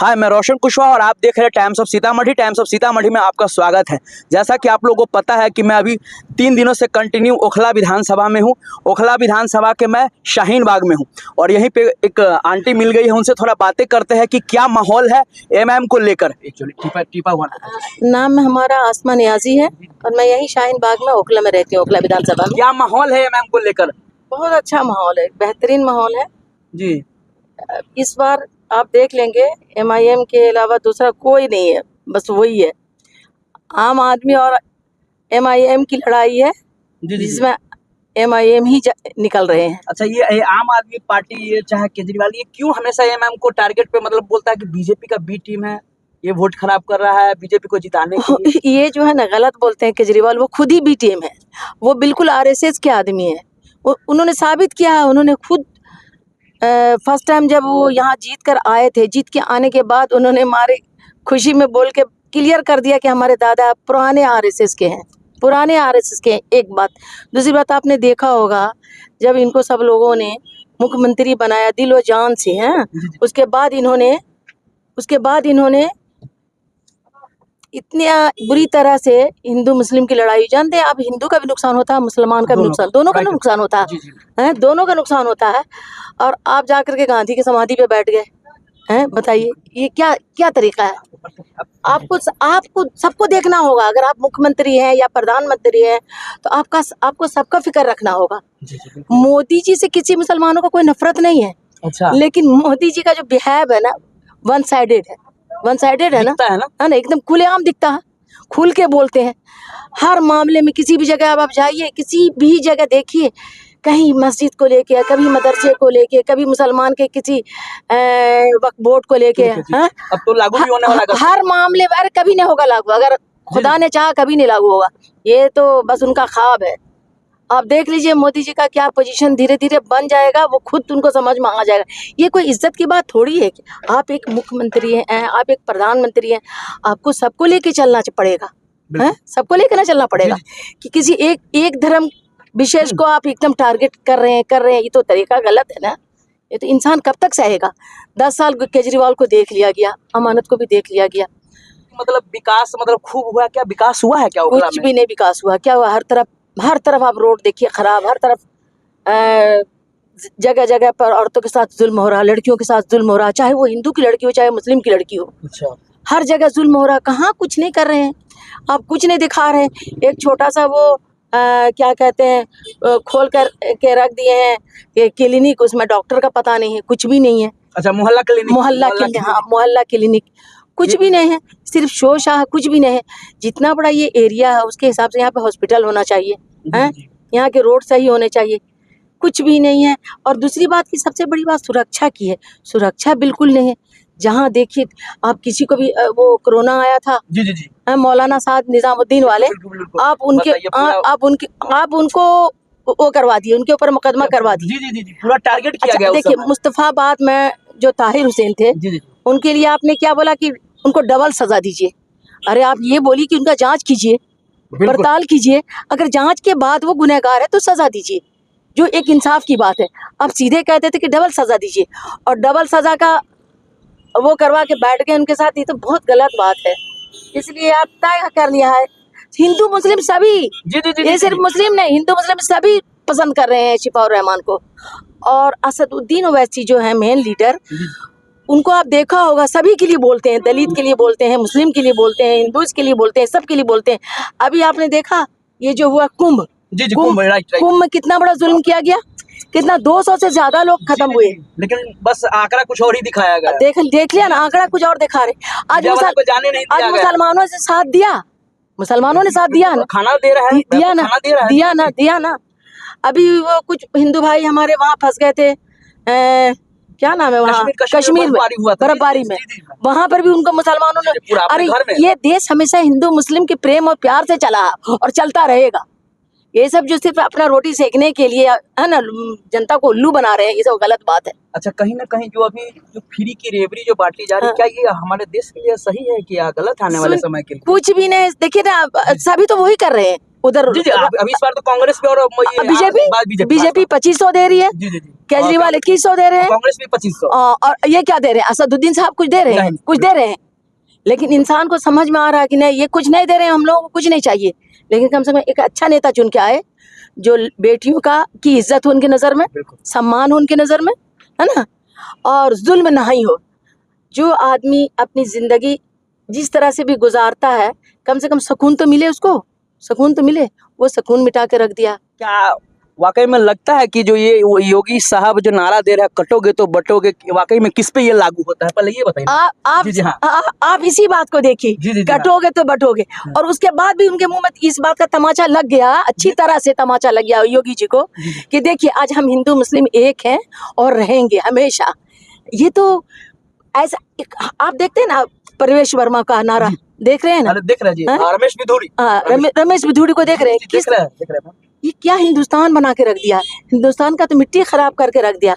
हाय, मैं रोशन कुशवाहा और आप देख रहे हैं times of Sitamarhi. Times of Sitamarhi में आपका स्वागत है। जैसा कि आप लोगों को पता है कि मैं अभी 3 दिनों से कंटिन्यू ओखला विधानसभा में हूँ। ओखला विधानसभा के मैं शाहीन बाग में हूँ और यहीं पे एक आंटी मिल गई है, उनसे थोड़ा बातें करते हैं कि क्या माहौल है एमआईएम को लेकर। नाम हमारा आसमा नियाजी है और मैं यही शाहीन बाग में ओखला में रहती हूँ। ओखला विधानसभा में क्या माहौल है एमआईएम को लेकर? बहुत अच्छा माहौल है, बेहतरीन माहौल है जी। इस बार आप देख लेंगे एमआईएम के अलावा दूसरा कोई नहीं है, बस वही है। आम आदमी और एमआईएम की लड़ाई है जिसमें एमआईएम ही निकल रहे हैं। अच्छा, ये आम आदमी पार्टी ये चाहे केजरीवाल, ये क्यों हमेशा एमआईएम को टारगेट पे मतलब बोलता है कि बीजेपी का बी टीम है, ये वोट खराब कर रहा है बीजेपी को जिताने के लिए? ये जो है ना गलत बोलते हैं केजरीवाल, वो खुद ही बी टीम है। वो बिल्कुल आरएसएस के आदमी है। उन्होंने साबित किया है, उन्होंने खुद फर्स्ट टाइम जब वो यहाँ जीत कर आए थे, जीत के आने के बाद उन्होंने हमारे खुशी में बोल के क्लियर कर दिया कि हमारे दादा पुराने आरएसएस के हैं, पुराने आरएसएस के हैं। एक बात। दूसरी बात, आपने देखा होगा जब इनको सब लोगों ने मुख्यमंत्री बनाया दिल व जान से, हैं, उसके बाद इन्होंने इतनी बुरी तरह से हिंदू मुस्लिम की लड़ाई, जानते हैं आप, हिंदू का भी नुकसान होता है, मुसलमान का भी नुकसान, दोनों का नुकसान होता है, दोनों का नुकसान होता है। और आप जाकर के गांधी की समाधि पे बैठ गए हैं, बताइए ये क्या तरीका है? आपको सबको देखना होगा। अगर आप मुख्यमंत्री हैं या प्रधानमंत्री हैं तो आपको सबका फिक्र रखना होगा। मोदी जी से किसी मुसलमानों का कोई नफरत नहीं है। अच्छा। लेकिन मोदी जी का जो बिहेव है ना, वन साइडेड है ना, है ना, एकदम खुलेआम दिखता है, खुल के बोलते हैं हर मामले में। किसी भी जगह आप जाइए, किसी भी जगह देखिए, कहीं मस्जिद को लेके, कभी मदरसे को लेके, कभी मुसलमान के किसी वक्फ बोर्ड को लेके, हाँ, अब तो लागू भी होने वाला हर मामले में। अरे कभी नहीं होगा लागू, अगर खुदा ने चाहा कभी नहीं लागू होगा। ये तो बस उनका ख्वाब है। आप देख लीजिए मोदी जी का क्या पोजीशन धीरे धीरे बन जाएगा, वो खुद उनको समझ में आ जाएगा। ये कोई इज्जत की बात थोड़ी है कि आप एक मुख्यमंत्री हैं, आप एक प्रधानमंत्री हैं, आपको सबको लेके चलना पड़ेगा, हैं, सबको लेके ना चलना पड़ेगा कि किसी एक धर्म विशेष को आप एकदम टारगेट कर रहे हैं। ये तो तरीका गलत है ना। ये तो इंसान कब तक सहेगा? 10 साल केजरीवाल को देख लिया गया, अमानत को भी देख लिया गया। मतलब विकास मतलब खूब हुआ क्या? विकास हुआ है क्या? कुछ भी नहीं विकास हुआ। क्या हुआ? हर तरफ आप रोड देखिए खराब, हर तरफ जगह जगह पर औरतों के साथ जुल्म हो रहा, लड़कियों के साथ जुल्म हो रहा, चाहे वो हिंदू की लड़की हो चाहे मुस्लिम की लड़की हो। अच्छा। हर जगह जुल्म हो रहा। कहाँ कुछ नहीं कर रहे हैं आप, कुछ नहीं दिखा रहे हैं। एक छोटा सा वो क्या कहते हैं खोल कर के रख दिए हैं ये क्लिनिक, उसमें डॉक्टर का पता नहीं है, कुछ भी नहीं है। अच्छा, मोहल्ला क्लिनिक। हाँ, मोहल्ला क्लिनिक कुछ भी नहीं है, सिर्फ शोशाह, कुछ भी नहीं है। जितना बड़ा ये एरिया है उसके हिसाब से यहाँ पे हॉस्पिटल होना चाहिए, हैं, यहाँ के रोड सही होने चाहिए, कुछ भी नहीं है। और दूसरी बात की सबसे बड़ी बात सुरक्षा की है। सुरक्षा बिल्कुल नहीं है। जहाँ देखिए आप किसी को भी वो कोरोना आया था, मौलाना साद निजामुद्दीन वाले, आप उनको वो करवा दिए, उनके ऊपर मुकदमा करवा दिए। पूरा टारगेट किया गया। देखिए मुस्तफाबाद में जो ताहिर हुसैन थे, उनके लिए आपने क्या बोला कि उनको डबल सजा दीजिए। अरे आप ये बोली कि उनका जांच कीजिए, पड़ताल कीजिए, अगर जांच के बाद वो गुनहगार है तो सजा दीजिए, जो एक इंसाफ की बात है। आप सीधे कहते थे कि डबल सजा दीजिए और डबल सजा का वो करवा के बैठ गए उनके साथ। ये तो बहुत गलत बात है। इसलिए आप तय कर लिया है, हिंदू मुस्लिम सभी, ये सिर्फ मुस्लिम नहीं, हिंदू मुस्लिम सभी पसंद कर रहे हैं शिफाउर रहमान को। और असदुद्दीन ओवैसी जो है मेन लीडर, उनको आप देखा होगा, सभी के लिए बोलते हैं, दलित के लिए बोलते हैं, मुस्लिम के लिए बोलते हैं, हिंदूज के लिए बोलते हैं, सब के लिए बोलते हैं। अभी आपने देखा ये जो हुआ कुंभ में कितना बड़ा जुल्म किया गया, कितना 200 से ज्यादा लोग खत्म हुए, लेकिन बस आंकड़ा कुछ और ही दिखाया गया। देख लिया ना, आंकड़ा कुछ और दिखा रहे। आज मुसलमानों ने साथ दिया, मुसलमानों ने साथ दिया ना, खाना दे रहा है, दिया ना। अभी वो कुछ हिंदू भाई हमारे वहाँ फंस गए थे, क्या नाम है वहाँ, कश्मीर में बर्फबारी में, वहाँ पर भी उनको मुसलमानों ने। अरे ये देश हमेशा हिंदू मुस्लिम के प्रेम और प्यार से चला और चलता रहेगा। ये सब जो सिर्फ अपना रोटी सेकने के लिए है ना, जनता को उल्लू बना रहे हैं, ये सब गलत बात है। अच्छा, कहीं ना कहीं जो अभी जो फ्री की रेवड़ी जो बांटी जा रही है, क्या ये हमारे देश के लिए सही है कि गलत आने वाले समय के लिए? कुछ भी नहीं। देखिए ना, सभी तो वही कर रहे हैं उधर। अभी इस बार तो कांग्रेस पे और बीजेपी 2500 दे रही है। केजरीवाल 2100 दे रहे हैं कांग्रेस भी 2500। और ये क्या दे रहे हैं, असदुद्दीन साहब कुछ दे रहे हैं, नहीं। कुछ दे रहे हैं। लेकिन इंसान को समझ में आ रहा है कि नहीं, ये कुछ नहीं दे रहे हैं, हम लोगों को कुछ नहीं चाहिए। लेकिन कम से कम एक अच्छा नेता चुन के आए जो बेटियों की इज्जत हो उनकी नज़र में, सम्मान हो उनकी नज़र में, है ना, और जुल्म नहीं हो। जो आदमी अपनी ज़िंदगी जिस तरह से भी गुजारता है, कम से कम सुकून तो मिले, उसको सुकून तो मिले। वो सुकून मिटा के रख दिया। क्या वाकई में लगता है कि जो ये वो योगी साहब जो नारा दे रहे हैं कटोगे तो बटोगे, वाकई में किस पे ये लागू होता है, पहले ये बताइए। जी, हाँ। आप इसी बात को देखिए, जी, कटोगे तो बटोगे। और उसके बाद भी उनके मुंह में इस बात का तमाचा लग गया, अच्छी तरह से तमाचा लग गया योगी जी को, कि देखिए आज हम हिंदू मुस्लिम एक हैं और रहेंगे हमेशा। ये तो ऐसा आप देखते हैं ना, परवेश वर्मा का नारा देख रहे हैं ना, देख रहे हैं जी, रमेश बिधूड़ी, रमेश बिधूड़ी को देख रहे हैं, किस ये क्या हिंदुस्तान बना के रख दिया। हिंदुस्तान का तो मिट्टी खराब करके रख दिया,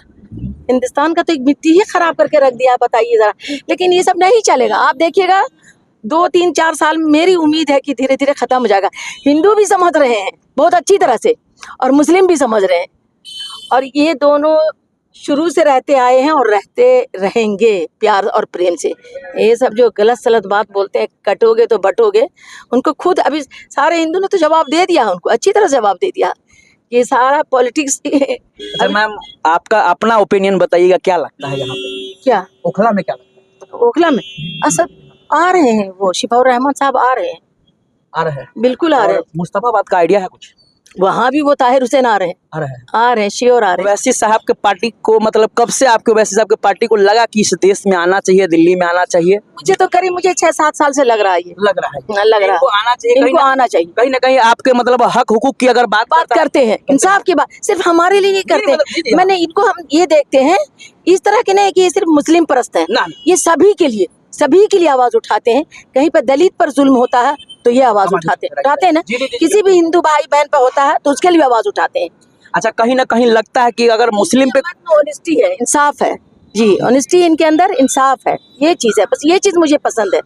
हिंदुस्तान का तो एक मिट्टी ही खराब करके रख दिया, बताइए जरा। लेकिन ये सब नहीं चलेगा, आप देखिएगा 2, 3, 4 साल मेरी उम्मीद है कि धीरे धीरे खत्म हो जाएगा। हिंदू भी समझ रहे हैं बहुत अच्छी तरह से और मुस्लिम भी समझ रहे हैं, और ये दोनों शुरू से रहते आए हैं और रहते रहेंगे प्यार और प्रेम से। ये सब जो गलत सलत बात बोलते हैं, कटोगे तो बटोगे, उनको खुद अभी सारे हिंदू ने तो जवाब दे दिया, उनको अच्छी तरह जवाब दे दिया। ये सारा पॉलिटिक्स। अच्छा मैम, आपका अपना ओपिनियन बताइएगा, क्या लगता है यहाँ पे, क्या ओखला में क्या लगता है? ओखला में असद आ रहे हैं, वो शिफाउर रहमान साहब आ रहे हैं, बिल्कुल आ रहे हैं। मुस्तफाबाद का आइडिया है कुछ? वहाँ भी वो ताहिर हुसैन आ रहे हैं, श्योर आ रहे हैं। ओवैसी साहब के पार्टी को, मतलब कब से आपके ओवैसी साहब के पार्टी को लगा कि इस देश में आना चाहिए, दिल्ली में आना चाहिए? मुझे तो करीब 6-7 साल से लग रहा है, ये लग रहा है इनको आना चाहिए, इनको आना चाहिए। कहीं ना कहीं आपके मतलब हक हुकूक की अगर बात करते हैं, इंसाफ की बात सिर्फ हमारे लिए नहीं करते हैं। मैंने इनको हम ये देखते हैं इस तरह के नहीं कि ये सिर्फ मुस्लिम परस्त है, ये सभी के लिए आवाज उठाते हैं। कहीं पर दलित पर जुल्म होता है तो ये आवाज उठाते हैं ना, किसी भी हिंदू भाई बहन पर होता है तो उसके लिए आवाज उठाते हैं। अच्छा, कहीं ना कहीं लगता है कि अगर मुस्लिम पे ऑनेस्टी है, इंसाफ है जी, ऑनेस्टी इनके अंदर, इंसाफ है, ये चीज है, बस ये चीज मुझे पसंद है।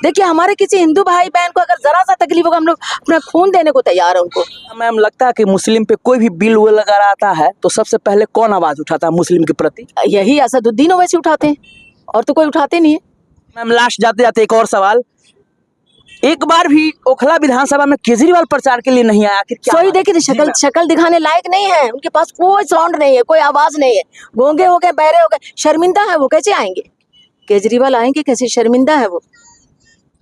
देखिए हमारे किसी हिंदू भाई बहन को अगर जरा सा तकलीफ होगा, हम लोग अपना खून देने को तैयार है उनको। मैम लगता है कि मुस्लिम पे कोई भी बिल वो लगा आता है तो सबसे पहले कौन आवाज उठाता है मुस्लिम के प्रति? यही असदुद्दीन ओवैसी उठाते हैं, और तो कोई उठाते नहीं है। मैम लास्ट जाते जाते एक और सवाल, एक बार भी ओखला विधानसभा में केजरीवाल प्रचार के लिए नहीं आया, सोई देखिए शक्ल दिखाने लायक नहीं है, उनके पास कोई साउंड नहीं है, कोई आवाज नहीं है, गूंगे हो गए, बहरे हो गए, शर्मिंदा है वो, कैसे आएंगे केजरीवाल? आएंगे कैसे? शर्मिंदा है वो।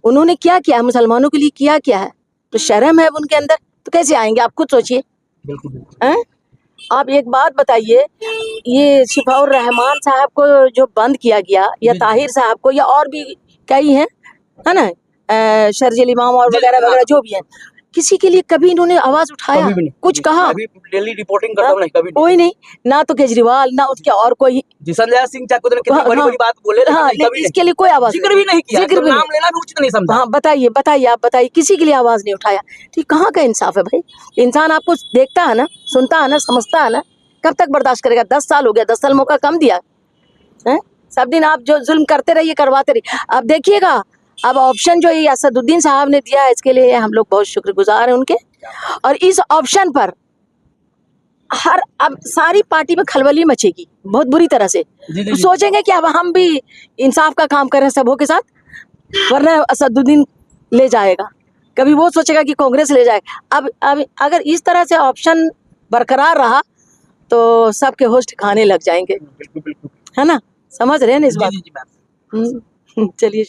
उन्होंने क्या किया है मुसलमानों के लिए, क्या है, तो शर्म है उनके अंदर, तो कैसे आएंगे? आप खुद सोचिए। आप एक बात बताइए, ये शिफाउर रहमान साहब को जो बंद किया गया, या ताहिर साहब को, या और भी कई हैं, है ना, शर्जील इमाम और वगैरह वगैरह जो भी हैं, किसी के लिए कभी इन्होंने आवाज उठाया, कुछ कहा? डेली रिपोर्टिंग करता हूं, नहीं कभी कोई नहीं, ना तो केजरीवाल, ना उसके और कोई। संजय सिंह चाकू ने कितनी बड़ी बात बोले, इसके लिए कोई आवाज जिक्र भी नहीं किया, नाम लेना भी उचित नहीं समझा। हाँ बताइए आप बताइए, किसी के लिए आवाज नहीं उठाया। ठीक, कहाँ का इंसाफ है भाई? इंसान आपको देखता है ना, सुनता है ना, समझता है ना, कब तक बर्दाश्त करेगा? 10 साल हो गया, 10 साल मौका कम दिया है। सब दिन आप जो जुल्म करते रहिए, करवाते रहिए। अब देखिएगा, अब ऑप्शन जो ये असदुद्दीन साहब ने दिया है, इसके लिए हम लोग बहुत शुक्रगुजार हैं उनके। और इस ऑप्शन पर अब सारी पार्टी में खलबली मचेगी बहुत बुरी तरह से। तो सोचेंगे कि अब हम भी इंसाफ का काम करें सबों के साथ, वरना असदुद्दीन ले जाएगा, कभी वो सोचेगा कि कांग्रेस ले जाएगा। अब अगर इस तरह से ऑप्शन बरकरार रहा तो सबके होश ठिकाने लग जाएंगे, है ना, समझ रहे हैं ना इस बात? चलिए।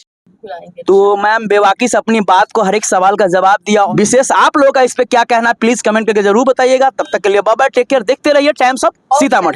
तो मैम बेवाकिस अपनी बात को हर एक सवाल का जवाब दिया। विशेष आप लोगों का इस पे क्या कहना है प्लीज कमेंट करके जरूर बताइएगा। तब तक के लिए बाय बाय, टेक केयर, देखते रहिए टाइम्स ऑफ सीतामढ़ी।